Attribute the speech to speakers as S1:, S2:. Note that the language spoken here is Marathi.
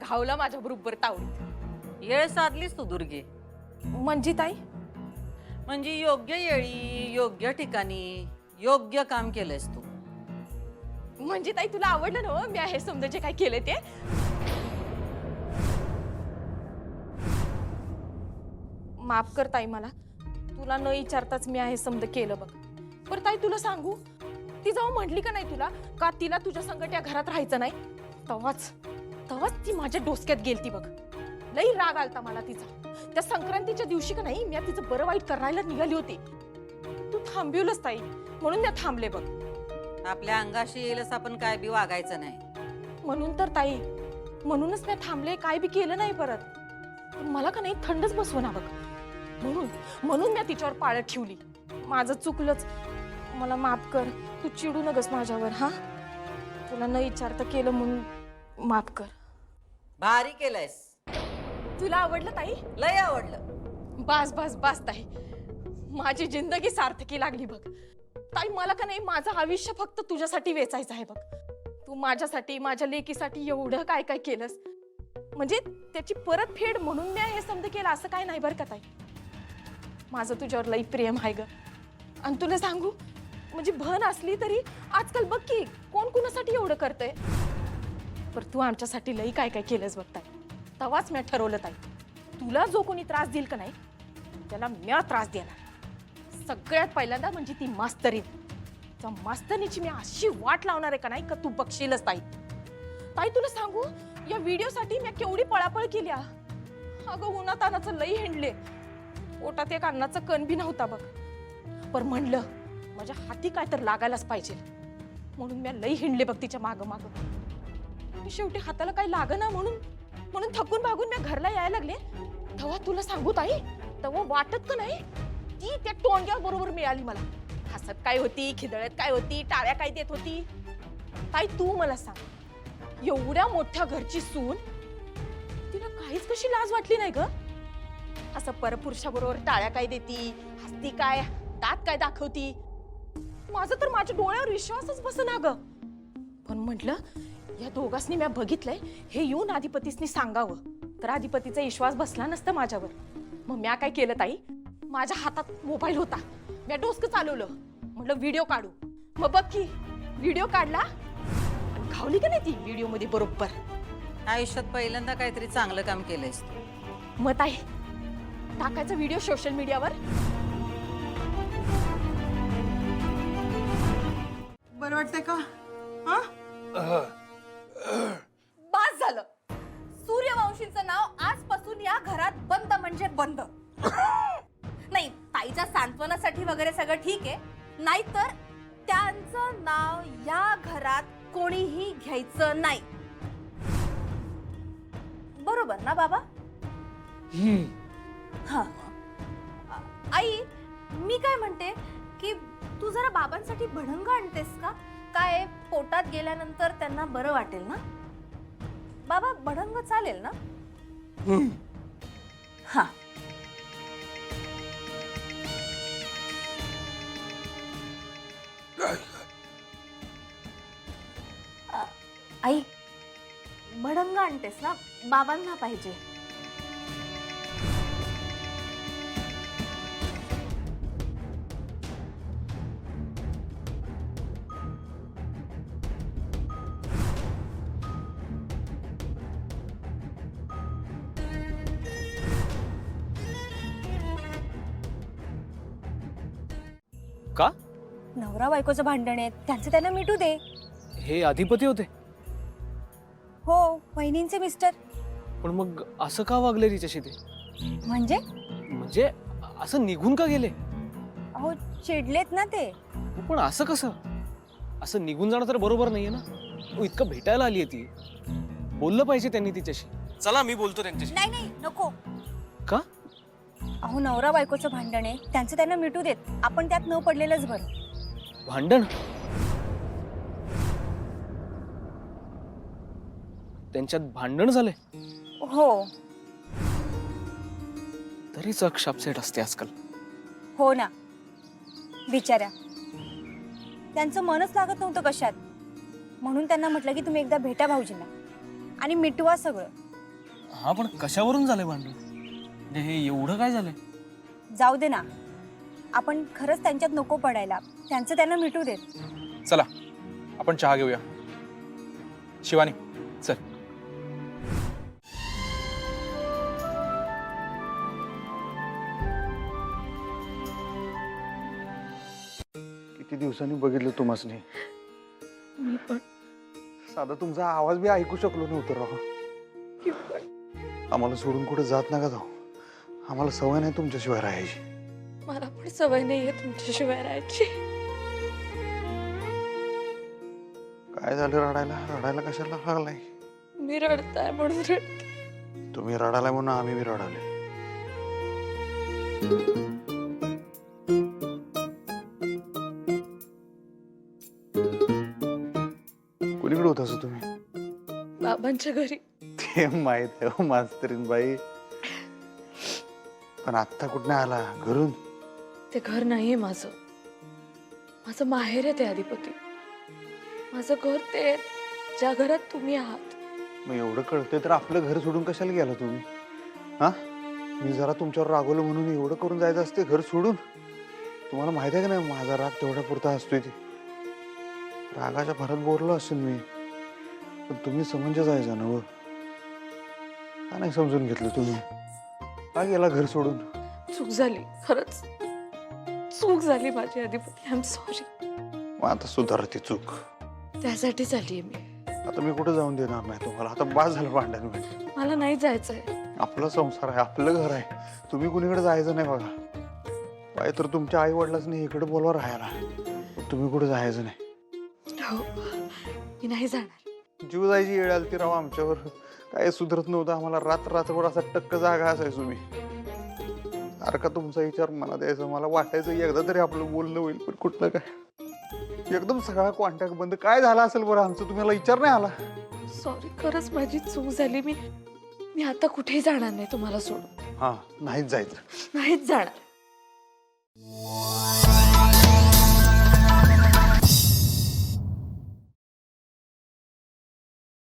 S1: घावला माझ्या बरोबर तावडीत.
S2: येळ साधलीस तू दुर्गे.
S1: म्हणजे ताई
S2: म्हणजे योग्य येळी योग्य ठिकाणी योग्य काम केलंस तू.
S1: म्हणजे ताई तुला आवडलं ना मी हे समजा जे काय केलं ते. माफ कर ताई मला, तुला न विचारताच मी हे समज केलं बघ. पर ताई तुला सांगू, ती जाऊ म्हटली का नाही तुला का तिला तुझ्या संगत या घरात राहायचं नाही, तेव्हाच ती माझ्या डोसक्यात गेलती बघ. लई राग आलता मला तिचा. त्या संक्रांतीच्या दिवशी का नाही मी तिचं बरं वाईट करायला निघाली होती. तू थांबवलंस ताई, म्हणून मी थांबले बघ.
S2: आपल्या अंगाशी येईलच आपण काय बी वागायचं नाही.
S1: म्हणून तर ताई, म्हणूनच मी थांबले, काय बी केलं नाही परत. पण मला का नाही थंडच बसवना बघ. म्हणून मी तिच्यावर पाळत ठेवली. माझं चुकलंच, मला माफ कर. तू चिडू नगस माझ्यावर. हा, तुला न विचारता केलं म्हणून माफ कर.
S2: भारी केलंयस.
S1: तुला आवडलं ताई?
S2: लय आवडलं.
S1: बस बस बस ताई, माझी जिंदगी सार्थकी लागली बघ. ताई मला का नाही माझं आयुष्य फक्त तुझ्यासाठी वेचायचं आहे बघ. तू माझ्यासाठी, माझ्या लेकीसाठी एवढं काय काय केलंस, म्हणजे त्याची परतफेड म्हणून मी हे समज केलं असं काय नाही बरं का ताई. माझं तुझ्यावर लई प्रेम आहे ग. आणि तुला सांगू, म्हणजे बहन असली तरी आजकाल बघ की कोण कुणासाठी एवढं करतंय. पर तू आमच्यासाठी लई काय काय केलंस बघ ताई. तेव्हाच मी ठरवलं ताई, तुला जो कोणी त्रास देईल का नाही त्याला मी त्रास देणार. सगळ्यात पहिल्यांदा म्हणजे ती मास्तरीन. त्या मास्तरीची मी अशी वाट लावणार आहे का नाही का तू बघशीलच ताई. ताई तुला सांगू, या व्हिडिओसाठी मी केवढी पळापळ केली. अगं उन्हातानाचं लई हिंडले, पोटात एक अन्नाचा कण बी नव्हता बघ. पण म्हणलं माझ्या हाती काय तर लागायलाच पाहिजे, म्हणून मी लई हिंडले बघ तिच्या माग माग. शेवटी हाताला काही लागना म्हणून थकून भागून मी घरला यायला लागले. तेव्हा तुला सांगू ताई, तेव्हा वाटत का नाही ती त्या टोंग्या बरोबर मिळाली मला. हसत काय होती, खिदळत काय होती, टाळ्या काय देत होती. ताई तू मला सांग, एवढ्या मोठ्या घरची सून तिला काहीच कशी लाज वाटली नाही ग? असं परपुरुषाबरोबर टाळ्या काय देती, हसती काय, दात काय दाखवती. माझं तर माझ्या डोळ्यावर विश्वासच बसना ग. पण म्हटलं या दोघांनी मी बघितलंय, हे येऊन अधिपतीसनी सांगावं तर अधिपतीचा विश्वास बसला नसता माझ्यावर. मग मी काय केलं ताई, माझ्या हातात मोबाईल होता, मी डोसकं चालवलं, म्हटलं व्हिडिओ काढू. मग बघ की व्हिडिओ काढला आणि घावली का नाही ती व्हिडिओ मध्ये बरोबर.
S2: आयुष्यात पहिल्यांदा काहीतरी चांगलं काम केलंयस.
S1: मग ताई टाकायचा व्हिडिओ सोशल मीडियावर.
S3: बरं वाटतंय का? हा,
S4: बस झालं. सूर्यवंशींचं नाव आजपासून या घरात बंद म्हणजे बंद. नाही, ताईच्या सांत्वनासाठी वगैरे सगळं ठीक आहे, नाहीतर त्यांचं नाव या घरात कोणीही घ्यायचं नाही. बरोबर ना बाबा? हा. आई, मी काय म्हणते की तू जरा बाबांसाठी भडंग आणतेस का? काय पोटात गेल्यानंतर त्यांना बरं वाटेल ना. बाबा भडंग चालेल ना? हा. आई, भडंग आणतेस ना, बाबांना पाहिजे.
S5: का?
S4: नवरा बायकोचं भांडण आहे, त्यांचं त्यांना मिटू दे.
S5: हे अधिपती होते?
S4: हो, वहिनींचे मिस्टर.
S5: पण मग असं का वागले तिच्याशी ते?
S4: म्हणजे
S5: असं निघून का गेले?
S4: अहो चिडलेत ना ते.
S5: पण असं कसं? असं निघून जाणं तर बरोबर नाहीये ना. इतकं भेटायला आली ती, बोललं पाहिजे त्यांनी तिच्याशी. चला मी बोलतो त्यांच्याशी.
S4: नाही नाही नको.
S5: का?
S4: अहो नवरा बायकोचं भांडण आहे, त्यांचं त्यांना मिटू देत, आपण त्यात न पडलेलंच बरं.
S5: भांडण? त्यांच्यात भांडण झाले?
S4: हो.
S5: तरीच अपसेट असते आजकाल.
S4: हो ना, बिचाऱ्या, त्यांचं मनच लागत नव्हतं कशात, म्हणून त्यांना म्हटलं की तुम्ही एकदा भेटा भाऊजींना आणि मिटवा सगळं.
S5: हा पण कशावरून झालंय भांडण? म्हणजे हे एवढं काय झालंय?
S6: जाऊ दे ना, आपण खरंच त्यांच्यात नको पडायला. त्यांचं त्यांना मिटू देत.
S7: चला आपण चहा घेऊया. शिवानी चल.
S8: किती दिवसांनी बघितलं तुम्हासनी.
S1: मी पण
S8: साधा तुमचा आवाज बी ऐकू शकलो नव्हतं राव. आम्हाला सोडून कुठे जात नका जाऊ. आम्हाला सवय नाही तुमच्याशिवाय राहायची.
S1: मला पण सवय नाहीये तुमच्याशिवाय राहायची.
S8: काय झालं रडायला? रडायला कशाला लागलाय?
S1: मी रडताय म्हणून रडते.
S8: तुम्ही रडालाय म्हणून आम्ही बी रडाले. कुणीकडे होत असं तुम्ही?
S1: बाबांच्या घरी.
S8: ते माहित आहे हो मास्तरीन बाई, पण आत्ता कुठं आला घरून?
S1: ते घर नाहीये माझं. माझं माहेर आहे ते अधिपती. माझं घर ते ज्या घरात तुम्ही आहात.
S8: मग एवढं कळतंय तर आपलं घर सोडून कशाला गेला तुम्ही? हा, मी जरा तुमच्यावर रागवलं म्हणून एवढं करून जायचं असते घर सोडून? तुम्हाला माहित आहे का नाही माझा राग तेवढा पुरता असतोय. ते रागाच्या भरात बोललो असेल मी, पण तुम्ही समंजस जायचं ना व. का नाही समजून घेतलं तुम्ही? का गेला घर सोडून?
S1: चूक झाली, खरंच चूक झाली माझी अधिपती. I am sorry.
S8: मग आता सुधार ती चूक.
S1: त्यासाठीच आलीये मी.
S8: आता मी कुठं जाऊन देणार नाही तुम्हाला. आता बास झालं भांडण.
S1: मला नाही जायचंय.
S8: आपला संसार आहे, आपलं घर आहे. तुम्ही कुणीकडे जायचं नाही बघा. पाय तर तुमच्या आई वडिलाच नाही इकडे बोलवा राहायला. तुम्ही कुठे जायचं नाही.
S1: हो, मी नाही जाणार.
S8: जीव जायची वेळ आली ती राव आमच्यावर. काय सुधरत नव्हतं आम्हाला. रात्रभर असा टक्क जागा असायचो मी. सारखा तुमचा विचार मनात यायचा. मला वाटायचं एकदा तरी आपलं बोलणं होईल, पण कुठलं काय. एकदम सगळा कॉन्टॅक्ट बंद. काय झाला असेल बरं आमचं? तुम्हाला विचार नाही आला?
S1: सॉरी, खरंच माझी चूक झाली. मी आता कुठेही जाणार नाही तुम्हाला सोडून.
S8: हा, नाहीच जायचं.
S1: नाहीच जाणार.